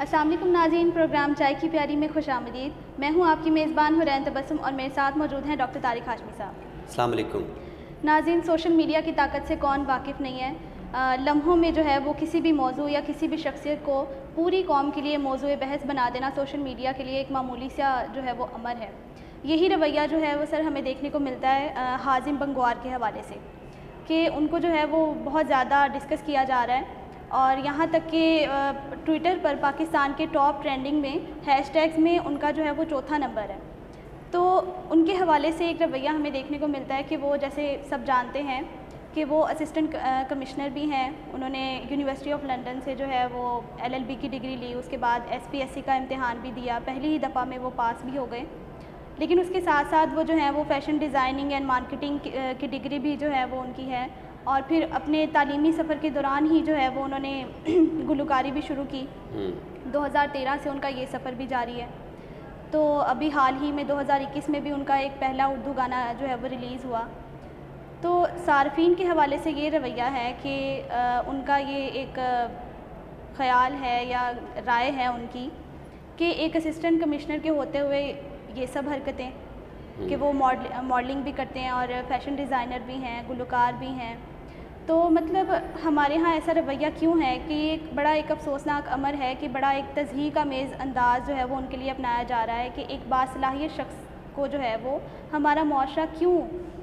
السلام علیکم ناظرین، پروگرام چائے کی پیاری میں خوش آمدید۔ میں ہوں آپ کی میزبان حورین تبسم اور میرے ساتھ موجود ہیں ڈاکٹر طارق ہاشمی صاحب۔ السلام علیکم ناظرین، سوشل میڈیا کی طاقت سے کون واقف نہیں ہے؟ لمحوں میں جو ہے وہ کسی بھی موضوع یا کسی بھی شخصیت کو پوری قوم کے لیے موضوع بحث بنا دینا سوشل میڈیا کے لیے ایک معمولی سا جو ہے وہ امر ہے۔ یہی رویہ جو ہے وہ سر ہمیں دیکھنے کو ملتا ہے حازم بنگوار کے حوالے سے، کہ ان کو جو ہے وہ بہت زیادہ ڈسکس کیا جا رہا ہے، اور یہاں تک کہ ٹویٹر پر پاکستان کے ٹاپ ٹرینڈنگ میں ہیش ٹیگز میں ان کا جو ہے وہ چوتھا نمبر ہے۔ تو ان کے حوالے سے ایک رویہ ہمیں دیکھنے کو ملتا ہے کہ وہ جیسے سب جانتے ہیں کہ وہ اسسٹنٹ کمشنر بھی ہیں، انہوں نے یونیورسٹی آف لنڈن سے جو ہے وہ LLB کی ڈگری لی، اس کے بعد SPSC کا امتحان بھی دیا، پہلی ہی دفعہ میں وہ پاس بھی ہو گئے، لیکن اس کے ساتھ ساتھ وہ جو ہے وہ فیشن ڈیزائننگ اینڈ مارکیٹنگ کی ڈگری بھی جو ہے وہ ان کی ہے، اور پھر اپنے تعلیمی سفر کے دوران ہی جو ہے وہ انہوں نے گلوکاری بھی شروع کی۔ 2013 سے ان کا یہ سفر بھی جاری ہے۔ تو ابھی حال ہی میں 2021 میں بھی ان کا ایک پہلا اردو گانا جو ہے وہ ریلیز ہوا۔ تو صارفین کے حوالے سے یہ رویہ ہے کہ ان کا یہ ایک خیال ہے یا رائے ہے ان کی کہ ایک اسسٹنٹ کمشنر کے ہوتے ہوئے یہ سب حرکتیں، کہ وہ ماڈلنگ بھی کرتے ہیں اور فیشن ڈیزائنر بھی ہیں، گلوکار بھی ہیں، تو مطلب ہمارے ہاں ایسا رویہ کیوں ہے کہ ایک بڑا ایک افسوسناک امر ہے کہ بڑا ایک تضحیک آمیز انداز جو ہے وہ ان کے لیے اپنایا جا رہا ہے کہ ایک باصلاحیت شخص کو جو ہے وہ ہمارا معاشرہ کیوں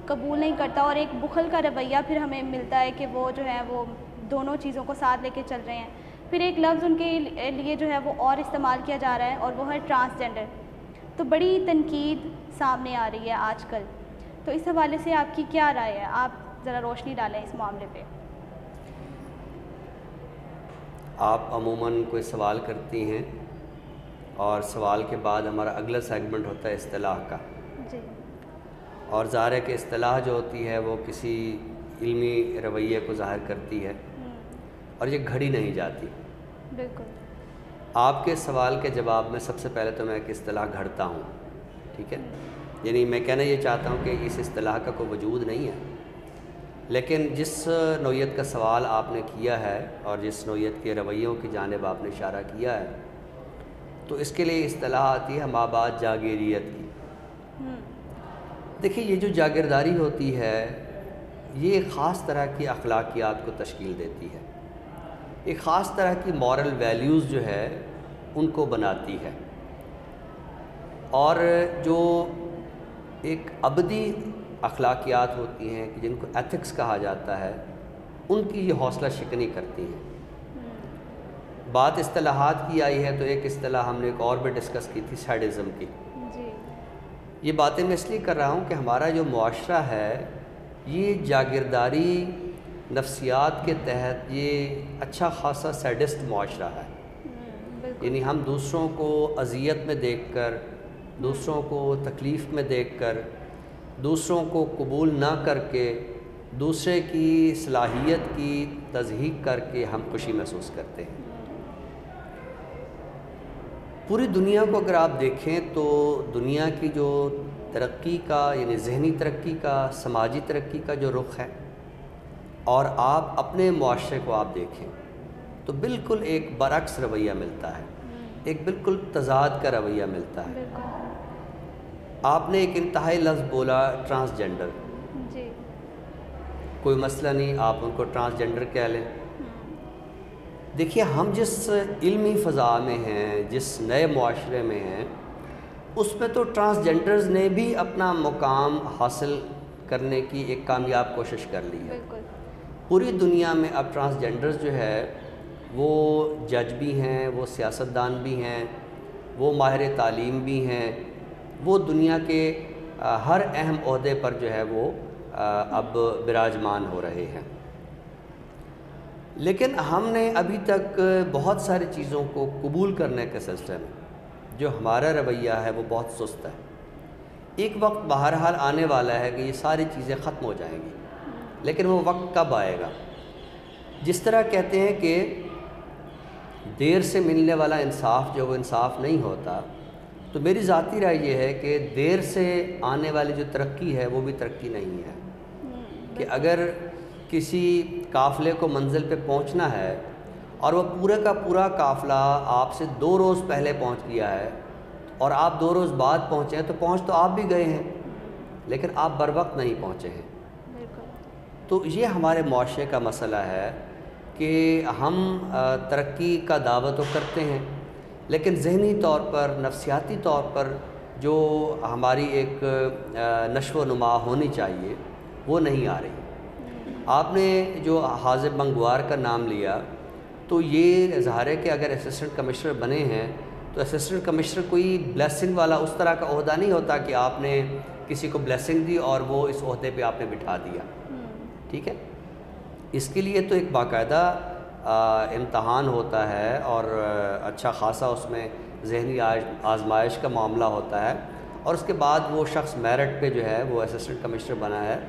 قبول نہیں کرتا، اور ایک بخل کا رویہ پھر ہمیں ملتا ہے کہ وہ جو ہے وہ دونوں چیزوں کو ساتھ لے کے چل رہے ہیں۔ پھر ایک لفظ ان کے لیے جو ہے وہ اور استعمال کیا جا رہا ہے، اور وہ ہے ٹرانسجینڈر۔ تو بڑی تنقید سامنے آ رہی ہے آج کل، تو اس حوالے سے آپ کی کیا رائے ہے؟ آپ ذرا روشنی ڈالیں اس معاملے پہ۔ آپ عموماً کوئی سوال کرتی ہیں اور سوال کے بعد ہمارا اگلا سیگمنٹ ہوتا ہے اصطلاح کا، جی، اور ظاہر ہے کہ اصطلاح جو ہوتی ہے وہ کسی علمی رویے کو ظاہر کرتی ہے اور یہ گھڑی نہیں جاتی۔ بالکل۔ آپ کے سوال کے جواب میں سب سے پہلے تو میں ایک اصطلاح گھڑتا ہوں، ٹھیک ہے؟ یعنی میں کہنا یہ چاہتا ہوں کہ اس اصطلاح کا کوئی وجود نہیں ہے، لیکن جس نوعیت کا سوال آپ نے کیا ہے اور جس نوعیت کے رویوں کی جانب آپ نے اشارہ کیا ہے، تو اس کے لیے اصطلاح آتی ہے مابعد جاگیریت کی۔ دیکھیے، یہ جو جاگیرداری ہوتی ہے یہ ایک خاص طرح کی اخلاقیات کو تشکیل دیتی ہے، ایک خاص طرح کی مورل ویلیوز جو ہے ان کو بناتی ہے، اور جو ایک ابدی اخلاقیات ہوتی ہیں کہ جن کو ایتھکس کہا جاتا ہے، ان کی یہ حوصلہ شکنی کرتی ہیں۔ بات اصطلاحات کی آئی ہے تو ایک اصطلاح ہم نے ایک اور بھی ڈسکس کی تھی، سیڈزم کی۔ جی، یہ باتیں میں اس لیے کر رہا ہوں کہ ہمارا جو معاشرہ ہے یہ جاگیرداری نفسیات کے تحت یہ اچھا خاصا سیڈسٹ معاشرہ ہے، یعنی ہم دوسروں کو اذیت میں دیکھ کر، دوسروں کو تکلیف میں دیکھ کر، دوسروں کو قبول نہ کر کے، دوسرے کی صلاحیت کی تضحیق کر کے ہم خوشی محسوس کرتے ہیں۔ پوری دنیا کو اگر آپ دیکھیں تو دنیا کی جو ترقی کا، یعنی ذہنی ترقی کا، سماجی ترقی کا جو رخ ہے، اور آپ اپنے معاشرے کو آپ دیکھیں تو بالکل ایک برعکس رویہ ملتا ہے، ایک بالکل تضاد کا رویہ ملتا ہے۔ آپ نے ایک انتہائی لفظ بولا، ٹرانسجینڈر۔ جی، کوئی مسئلہ نہیں، آپ ان کو ٹرانسجینڈر کہہ لیں۔ دیکھیے، ہم جس علمی فضا میں ہیں، جس نئے معاشرے میں ہیں، اس میں تو ٹرانسجینڈرز نے بھی اپنا مقام حاصل کرنے کی ایک کامیاب کوشش کر لی ہے۔ پوری دنیا میں اب ٹرانسجینڈرز جو ہے وہ جج بھی ہیں، وہ سیاستدان بھی ہیں، وہ ماہر تعلیم بھی ہیں، وہ دنیا کے ہر اہم عہدے پر جو ہے وہ اب براجمان ہو رہے ہیں۔ لیکن ہم نے ابھی تک بہت ساری چیزوں کو قبول کرنے کے سلسلے میں جو ہمارا رویہ ہے وہ بہت سست ہے۔ ایک وقت بہرحال آنے والا ہے کہ یہ ساری چیزیں ختم ہو جائیں گی، لیکن وہ وقت کب آئے گا؟ جس طرح کہتے ہیں کہ دیر سے ملنے والا انصاف جو وہ انصاف نہیں ہوتا، تو میری ذاتی رائے یہ ہے کہ دیر سے آنے والی جو ترقی ہے وہ بھی ترقی نہیں ہے، کہ اگر کسی قافلے کو منزل پہ پہنچنا ہے اور وہ پورے کا پورا قافلہ آپ سے 2 روز پہلے پہنچ گیا ہے اور آپ 2 روز بعد پہنچے ہیں، تو پہنچ تو آپ بھی گئے ہیں لیکن آپ بر وقت نہیں پہنچے ہیں۔ تو یہ ہمارے معاشرے کا مسئلہ ہے کہ ہم ترقی کا دعویٰ تو کرتے ہیں لیکن ذہنی طور پر، نفسیاتی طور پر جو ہماری ایک نشو و نما ہونی چاہیے وہ نہیں آ رہی۔ آپ نے جو حازم بنگوار کا نام لیا تو یہ ظاہر ہے کہ اگر اسسٹنٹ کمشنر بنے ہیں تو اسسٹنٹ کمشنر کوئی بلیسنگ والا اس طرح کا عہدہ نہیں ہوتا کہ آپ نے کسی کو بلیسنگ دی اور وہ اس عہدے پہ آپ نے بٹھا دیا، ٹھیک ہے۔ اس کے لیے تو ایک باقاعدہ امتحان ہوتا ہے اور اچھا خاصا اس میں ذہنی آزمائش کا معاملہ ہوتا ہے، اور اس کے بعد وہ شخص میرٹ پہ جو ہے وہ اسسٹنٹ کمشنر بنا ہے۔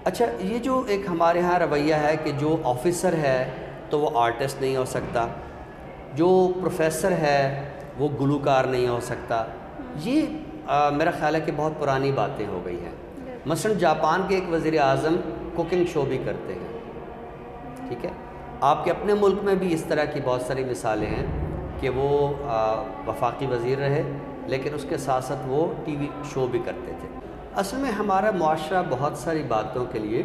اچھا، یہ جو ایک ہمارے ہاں رویہ ہے کہ جو آفیسر ہے تو وہ آرٹسٹ نہیں ہو سکتا، جو پروفیسر ہے وہ گلوکار نہیں ہو سکتا، یہ میرا خیال ہے کہ بہت پرانی باتیں ہو گئی ہیں۔ مثلا جاپان کے ایک وزیر اعظم کوکنگ شو بھی کرتے ہیں، ٹھیک ہے۔ آپ کے اپنے ملک میں بھی اس طرح کی بہت ساری مثالیں ہیں کہ وہ وفاقی وزیر رہے لیکن اس کے ساتھ ساتھ وہ ٹی وی شو بھی کرتے تھے۔ اصل میں ہمارا معاشرہ بہت ساری باتوں کے لیے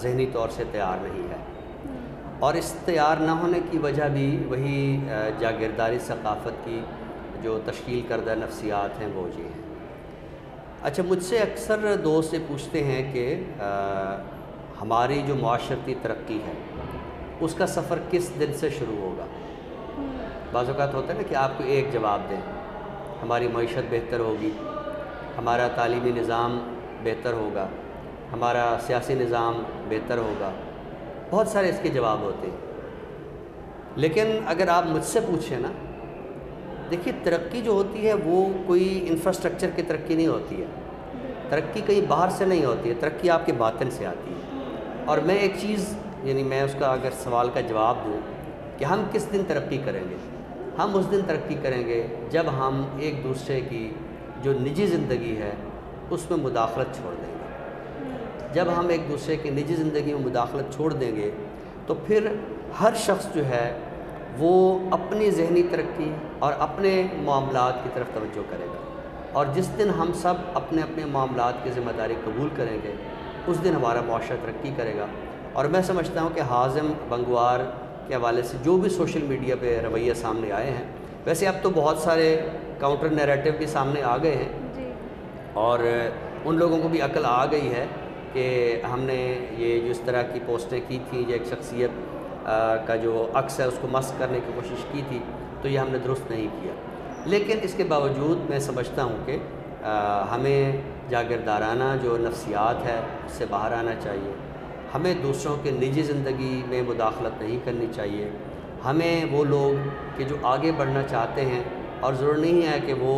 ذہنی طور سے تیار نہیں ہے، اور اس تیار نہ ہونے کی وجہ بھی وہی جاگیرداری ثقافت کی جو تشکیل کردہ نفسیات ہیں وہ یہ ہیں۔ اچھا، مجھ سے اکثر دوست یہ پوچھتے ہیں کہ ہماری جو معاشرتی ترقی ہے اس کا سفر کس دن سے شروع ہوگا؟ بعض اوقات ہوتا ہے نا کہ آپ کو ایک جواب دیں، ہماری معیشت بہتر ہوگی، ہمارا تعلیمی نظام بہتر ہوگا، ہمارا سیاسی نظام بہتر ہوگا، بہت سارے اس کے جواب ہوتے ہیں۔ لیکن اگر آپ مجھ سے پوچھیں نا، دیکھیے ترقی جو ہوتی ہے وہ کوئی انفراسٹرکچر کی ترقی نہیں ہوتی ہے، ترقی کہیں باہر سے نہیں ہوتی ہے، ترقی آپ کے باطن سے آتی ہے۔ اور میں ایک چیز، یعنی میں اس کا اگر سوال کا جواب دوں کہ ہم کس دن ترقی کریں گے، ہم اس دن ترقی کریں گے جب ہم ایک دوسرے کی جو نجی زندگی ہے اس میں مداخلت چھوڑ دیں گے۔ جب ہم ایک دوسرے کی نجی زندگی میں مداخلت چھوڑ دیں گے تو پھر ہر شخص جو ہے وہ اپنی ذہنی ترقی اور اپنے معاملات کی طرف توجہ کرے گا، اور جس دن ہم سب اپنے اپنے معاملات کی ذمہ داری قبول کریں گے اس دن ہمارا معاشرہ ترقی کرے گا۔ اور میں سمجھتا ہوں کہ حازم بنگوار کے حوالے سے جو بھی سوشل میڈیا پہ رویہ سامنے آئے ہیں، ویسے اب تو بہت سارے کاؤنٹر نیریٹو بھی سامنے آ گئے ہیں، اور ان لوگوں کو بھی عقل آ گئی ہے کہ ہم نے یہ جو اس طرح کی پوسٹیں کی تھیں یا ایک شخصیت کا جو عکس ہے اس کو مسخ کرنے کی کوشش کی تھی تو یہ ہم نے درست نہیں کیا۔ لیکن اس کے باوجود میں سمجھتا ہوں کہ ہمیں جاگیردارانہ جو نفسیات ہے اس سے باہر آنا چاہیے، ہمیں دوسروں کے نجی زندگی میں مداخلت نہیں کرنی چاہیے، ہمیں وہ لوگ کہ جو آگے بڑھنا چاہتے ہیں اور ضرور نہیں ہے کہ وہ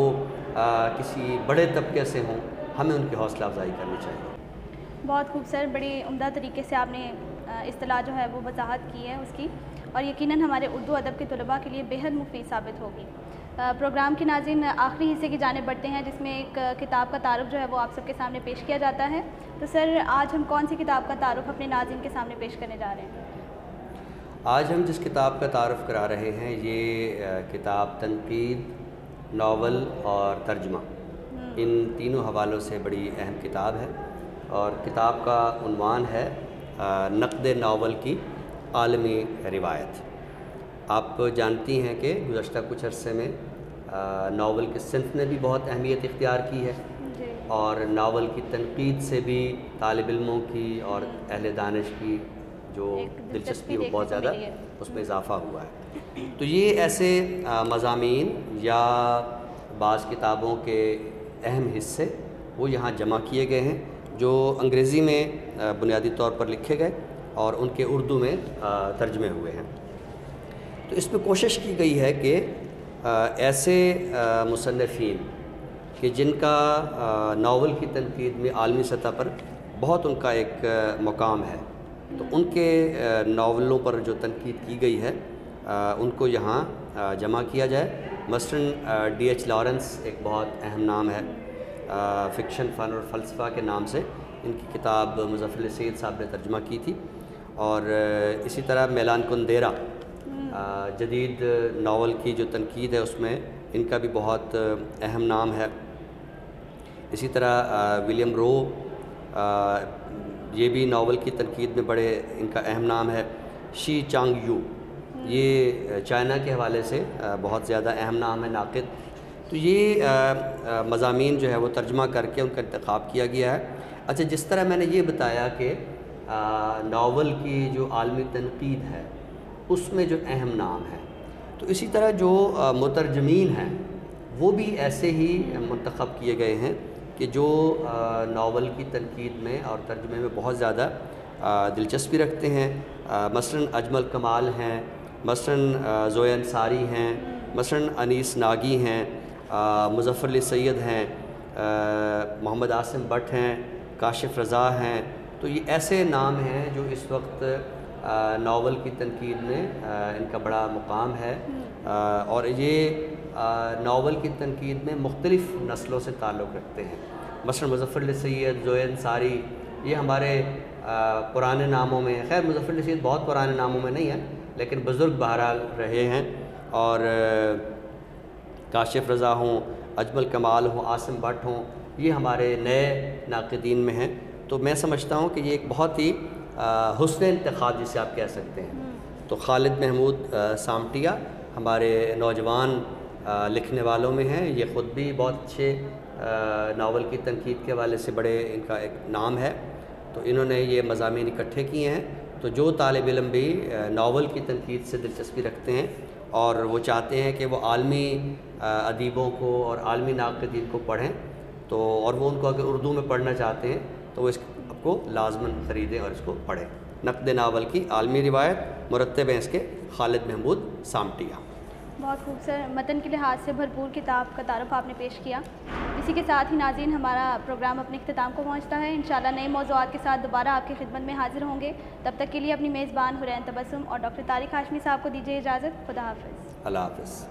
کسی بڑے طبقے سے ہوں، ہمیں ان کی حوصلہ افزائی کرنی چاہیے۔ بہت خوب سر، بڑی عمدہ طریقے سے آپ نے اصطلاح جو ہے وہ وضاحت کی ہے اس کی، اور یقیناً ہمارے اردو ادب کے طلباء کے لیے بےحد مفید ثابت ہوگی۔ پروگرام کے ناظرین، آخری حصے کی جانب بڑھتے ہیں جس میں ایک کتاب کا تعارف جو ہے وہ آپ سب کے سامنے پیش کیا جاتا ہے۔ تو سر، آج ہم کون سی کتاب کا تعارف اپنے ناظرین کے سامنے پیش کرنے جا رہے ہیں؟ آج ہم جس کتاب کا تعارف کرا رہے ہیں یہ کتاب تنقید، ناول اور ترجمہ، ان تینوں حوالوں سے بڑی اہم کتاب ہے، اور کتاب کا عنوان ہے نقد ناول کی عالمی روایت۔ آپ جانتی ہیں کہ گزشتہ کچھ عرصے میں ناول کی صنف نے بھی بہت اہمیت اختیار کی ہے، اور ناول کی تنقید سے بھی طالب علموں کی اور اہل دانش کی جو دلچسپی وہ بہت زیادہ اس میں اضافہ ہوا ہے۔ تو یہ ایسے مضامین یا بعض کتابوں کے اہم حصے وہ یہاں جمع کیے گئے ہیں جو انگریزی میں بنیادی طور پر لکھے گئے اور ان کے اردو میں ترجمے ہوئے ہیں۔ تو اس میں کوشش کی گئی ہے کہ ایسے مصنفین کہ جن کا ناول کی تنقید میں عالمی سطح پر بہت ان کا ایک مقام ہے، تو ان کے ناولوں پر جو تنقید کی گئی ہے ان کو یہاں جمع کیا جائے۔ مثلاً ڈی ایچ لارنس ایک بہت اہم نام ہے، فکشن، فن اور فلسفہ کے نام سے ان کی کتاب مظفر علی سید صاحب نے ترجمہ کی تھی، اور اسی طرح میلان کندیرا جدید ناول کی جو تنقید ہے اس میں ان کا بھی بہت اہم نام ہے. اسی طرح ولیم رو یہ بھی ناول کی تنقید میں بڑے ان کا اہم نام ہے. شی چانگ یو یہ چائنا کے حوالے سے بہت زیادہ اہم نام ہے ناقد. تو یہ مضامین جو ہے وہ ترجمہ کر کے ان کا انتخاب کیا گیا ہے. اچھا جس طرح میں نے یہ بتایا کہ ناول کی جو عالمی تنقید ہے اس میں جو اہم نام ہے، تو اسی طرح جو مترجمین ہیں وہ بھی ایسے ہی منتخب کیے گئے ہیں کہ جو ناول کی تنقید میں اور ترجمے میں بہت زیادہ دلچسپی رکھتے ہیں. مثلاً اجمل کمال ہیں، مثلاً زویا انصاری ہیں، مثلاً انیس ناگی ہیں، مظفر علی سید ہیں، محمد عاصم بٹ ہیں، کاشف رضا ہیں. تو یہ ایسے نام ہیں جو اس وقت ناول کی تنقید میں ان کا بڑا مقام ہے، اور یہ ناول کی تنقید میں مختلف نسلوں سے تعلق رکھتے ہیں. مثلاً مظفر علی سید، زویا انصاری یہ ہمارے پرانے ناموں میں، خیر مظفر علی سید بہت پرانے ناموں میں نہیں ہے لیکن بزرگ بہرحال رہے ہیں. اور کاشف رضا ہوں، اجمل کمال ہوں، عاصم بٹ ہوں، یہ ہمارے نئے ناقدین میں ہیں. تو میں سمجھتا ہوں کہ یہ ایک بہت ہی حسن انتخاب جسے آپ کہہ سکتے ہیں. تو خالد محمود سامٹیہ ہمارے نوجوان لکھنے والوں میں ہیں. یہ خود بھی بہت اچھے ناول کی تنقید کے حوالے سے بڑے ان کا ایک نام ہے. تو انہوں نے یہ مضامین اکٹھے کیے ہیں. تو جو طالب علم بھی ناول کی تنقید سے دلچسپی رکھتے ہیں اور وہ چاہتے ہیں کہ وہ عالمی ادیبوں کو اور عالمی ناقدین کو پڑھیں، تو اور وہ ان کو اگر اردو میں پڑھنا چاہتے ہیں تو وہ اس کو لازماً خریدیں اور اس کو پڑھیں. نقد ناول کی عالمی روایت، مرتب ہیں اس کے خالد محمود سامٹیہ. بہت خوبصورت متن کے لحاظ سے بھرپور کتاب کا تعارف آپ نے پیش کیا. اسی کے ساتھ ہی ناظرین ہمارا پروگرام اپنے اختتام کو پہنچتا ہے. انشاءاللہ نئے موضوعات کے ساتھ دوبارہ آپ کی خدمت میں حاضر ہوں گے. تب تک کے لیے اپنی میزبان حرین تبسم اور ڈاکٹر طارق ہاشمی صاحب کو دیجیے اجازت. خدا حافظ. اللہ حافظ.